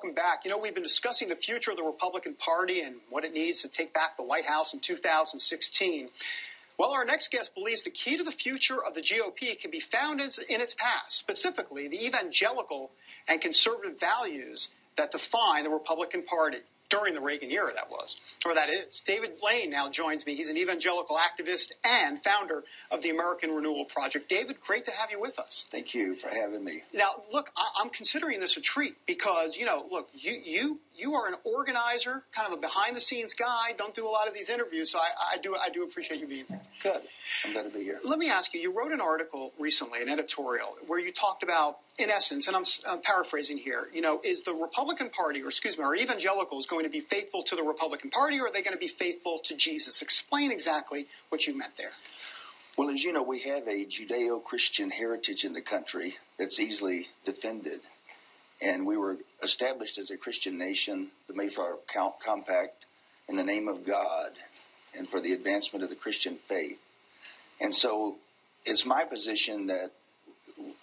welcome back. You know, we've been discussing the future of the Republican Party and what it needs to take back the White House in 2016. Well, our next guest believes the key to the future of the GOP can be found in its past, specifically the evangelical and conservative values that define the Republican Party. During the Reagan era, that is. David Lane now joins me. He's an evangelical activist and founder of the American Renewal Project. David, great to have you with us. Thank you for having me. Now, look, I'm considering this a treat because, you are an organizer, kind of a behind-the-scenes guy, don't do a lot of these interviews, so I do appreciate you being here. Good. I'm glad to be here. Let me ask you wrote an article recently, an editorial, where you talked about, in essence, and I'm paraphrasing here, is the Republican Party, or evangelicals going to be faithful to the Republican Party, or are they going to be faithful to Jesus? Explain exactly what you meant there. Well, as you know, we have a Judeo-Christian heritage in the country that's easily defended. And we were established as a Christian nation, the Mayflower Compact, in the name of God and for the advancement of the Christian faith. And so it's my position that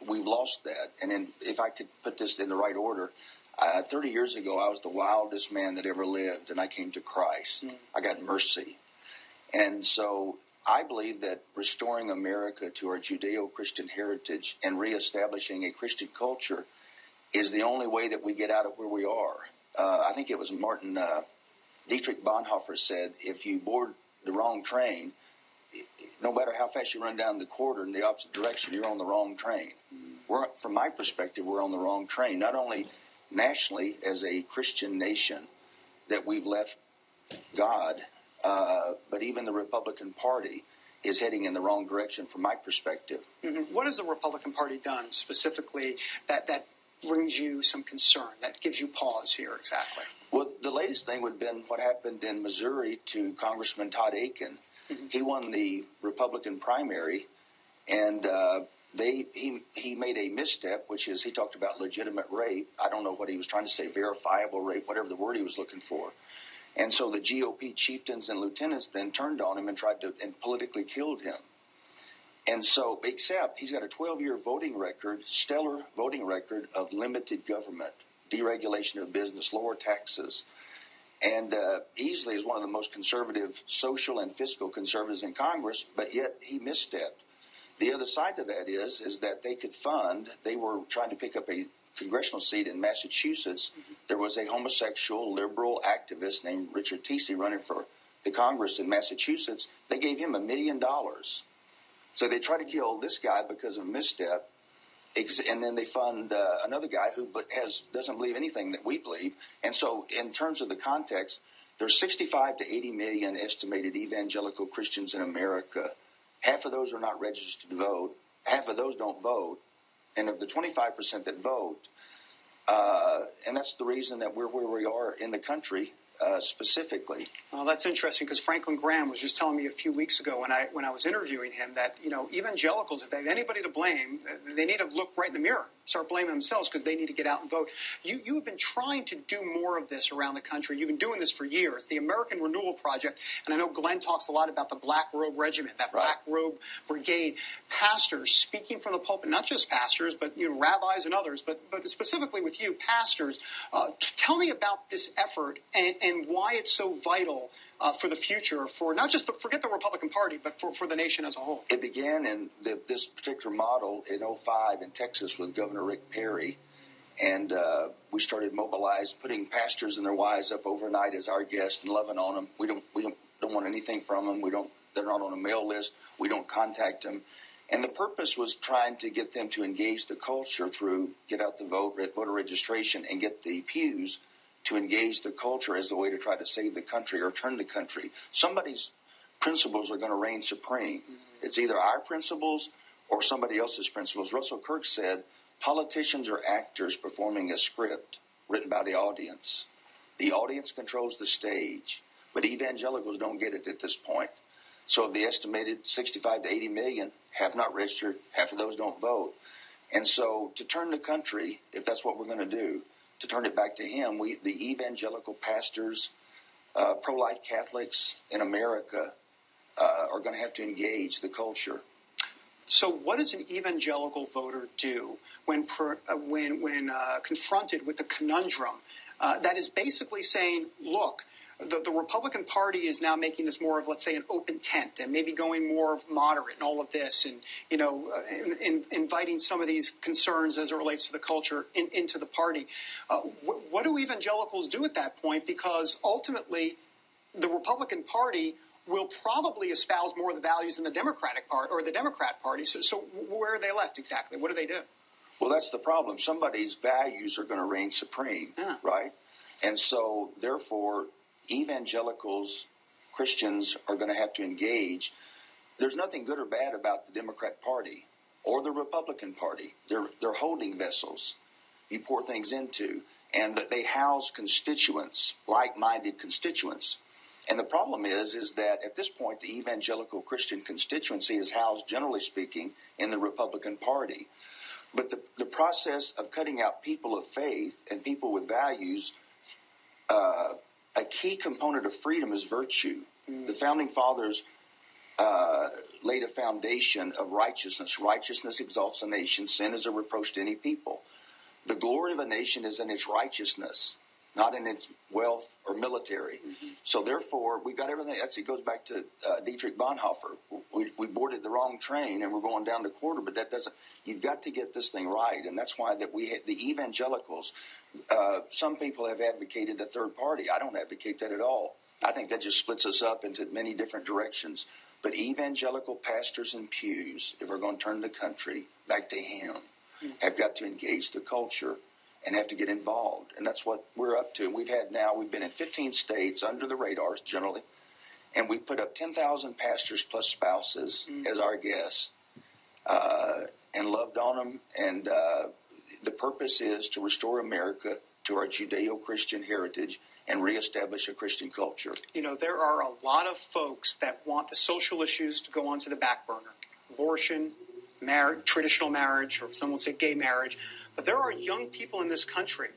we've lost that. And if I could put this in the right order, 30 years ago, I was the wildest man that ever lived, and I came to Christ. I got mercy. And so I believe that restoring America to our Judeo-Christian heritage and reestablishing a Christian culture is the only way that we get out of where we are. I think it was Martin Dietrich Bonhoeffer said, if you board the wrong train, no matter how fast you run down the corridor in the opposite direction, you're on the wrong train. From my perspective, we're on the wrong train. Not only nationally as a Christian nation that we've left God, but even the Republican Party is heading in the wrong direction from my perspective. Mm-hmm. What has the Republican Party done specifically that brings you some concern, that gives you pause here exactly? Well, the latest thing would have been what happened in Missouri to Congressman Todd Akin. Mm-hmm. He won the Republican primary, and he made a misstep, which is he talked about legitimate rape. I don't know what he was trying to say, verifiable rape, whatever the word he was looking for. And so the GOP chieftains and lieutenants then turned on him and politically killed him. And so, except he's got a 12-year voting record, stellar voting record of limited government, deregulation of business, lower taxes, and easily is one of the most conservative social and fiscal conservatives in Congress, but yet he misstepped. The other side to that is that they were trying to pick up a congressional seat in Massachusetts. Mm-hmm. There was a homosexual liberal activist named Richard Teesey running for the Congress in Massachusetts. They gave him $1 million. So they tried to kill this guy because of a misstep, and then they fund another guy who doesn't believe anything that we believe. And so in terms of the context, there's 65 to 80 million estimated evangelical Christians in America. Half of those are not registered to vote. Half of those don't vote. And of the 25% that vote, and that's the reason that we're where we are in the country specifically. Well, that's interesting because Franklin Graham was just telling me a few weeks ago when I was interviewing him that, evangelicals, if they have anybody to blame, they need to look right in the mirror, start blaming themselves because they need to get out and vote. You have been trying to do more of this around the country. You've been doing this for years. The American Renewal Project, and I know Glenn talks a lot about the Black Robe Regiment, that Black Robe Brigade. Pastors speaking from the pulpit, not just pastors, but rabbis and others, but specifically with you, pastors. Tell me about this effort and why it's so vital for the future, for not just forget the Republican Party, but for the nation as a whole. It began in this particular model in 2005 in Texas with Governor Rick Perry, and we started mobilizing, putting pastors and their wives up overnight as our guests and loving on them. We don't want anything from them. They're not on a mail list. We don't contact them. And the purpose was trying to get them to engage the culture through get out the vote, voter registration, and get the pews to engage the culture as the way to try to save the country or turn the country. Somebody's principles are going to reign supreme. Mm-hmm. It's either our principles or somebody else's principles. Russell Kirk said, politicians are actors performing a script written by the audience. The audience controls the stage, but evangelicals don't get it at this point. So of the estimated 65 to 80 million have not registered, half of those don't vote. And so to turn the country, if that's what we're going to do, to turn it back to him, the evangelical pastors, pro-life Catholics in America are going to have to engage the culture. So what does an evangelical voter do when confronted with the conundrum that is basically saying, look, the Republican Party is now making this more of, let's say, an open tent, and maybe going more of moderate and all of this, and inviting some of these concerns as it relates to the culture into the party. What do evangelicals do at that point? Because ultimately, the Republican Party will probably espouse more of the values than the Democratic Party or the Democrat Party. So where are they left exactly? What do they do? Well, that's the problem. Somebody's values are going to reign supreme, right? And so, therefore, evangelicals, Christians are going to have to engage. There's nothing good or bad about the Democrat Party or the Republican Party. They're holding vessels you pour things into, and that they house constituents, like-minded constituents. And the problem is that at this point, the evangelical Christian constituency is housed, generally speaking, in the Republican Party. But the process of cutting out people of faith and people with values, a key component of freedom is virtue. The Founding Fathers laid a foundation of righteousness. Righteousness exalts a nation. Sin is a reproach to any people. The glory of a nation is in its righteousness, not in its wealth or military. So therefore, we got everything. It goes back to Dietrich Bonhoeffer. We boarded the wrong train and we're going down the quarter, but that doesn't. You've got to get this thing right, and that's why that the evangelicals. Some people have advocated a third party. I don't advocate that at all. I think that just splits us up into many different directions. But evangelical pastors and pews, if we're going to turn the country back to Him, have got to engage the culture and have to get involved. And that's what we're up to. And we've been in 15 states under the radars generally, and we've put up 10,000 pastors plus spouses as our guests and loved on them. And the purpose is to restore America to our Judeo-Christian heritage and reestablish a Christian culture. There are a lot of folks that want the social issues to go onto the back burner. Abortion, marriage, traditional marriage, or some would say gay marriage. But there are young people in this country,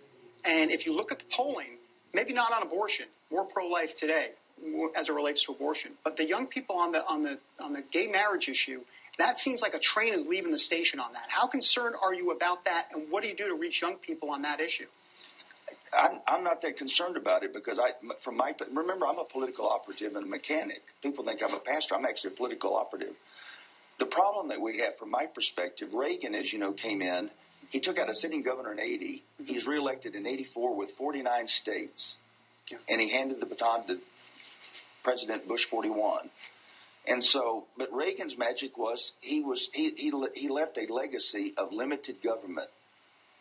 and if you look at the polling, maybe not on abortion, more pro-life today as it relates to abortion, but the young people on the gay marriage issue, that seems like a train is leaving the station on that. How concerned are you about that, and what do you do to reach young people on that issue? I'm not that concerned about it because remember, I'm a political operative and a mechanic. People think I'm a pastor. I'm actually a political operative. The problem that we have, from my perspective, Reagan, as you know, came in. He took out a sitting governor in 80. He's reelected in 84 with 49 states. And he handed the baton to President Bush 41. And so, but Reagan's magic was he left a legacy of limited government,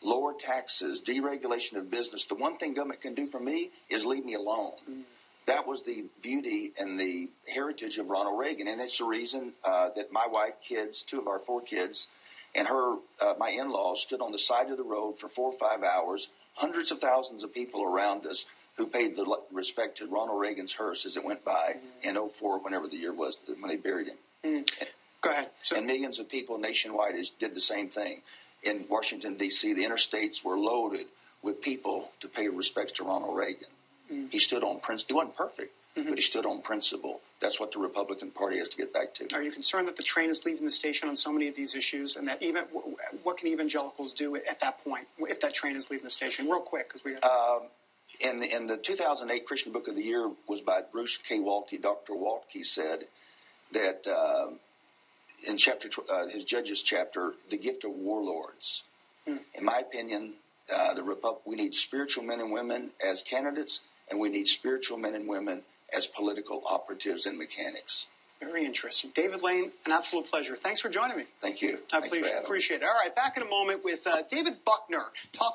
lower taxes, deregulation of business. The one thing government can do for me is leave me alone. That was the beauty and the heritage of Ronald Reagan. And it's the reason that my wife, kids, 2 of our 4 kids, and my in-laws stood on the side of the road for 4 or 5 hours, hundreds of thousands of people around us who paid the respect to Ronald Reagan's hearse as it went by in 04, whenever the year was when they buried him. Go ahead. And millions of people nationwide did the same thing. In Washington, D.C., the interstates were loaded with people to pay respects to Ronald Reagan. He stood on principle. He wasn't perfect, but he stood on principle. That's what the Republican Party has to get back to. Are you concerned that the train is leaving the station on so many of these issues, and that what can evangelicals do at that point if that train is leaving the station? Real quick, because we. In the 2008 Christian Book of the Year was by Bruce K. Waltke. Dr. Waltke said that in his Judges chapter, the gift of warlords. In my opinion, we need spiritual men and women as candidates, and we need spiritual men and women as political operatives and mechanics. Very interesting. David Lane, an absolute pleasure. Thanks for joining me. Thank you. I appreciate it. All right, back in a moment with David Buckner talking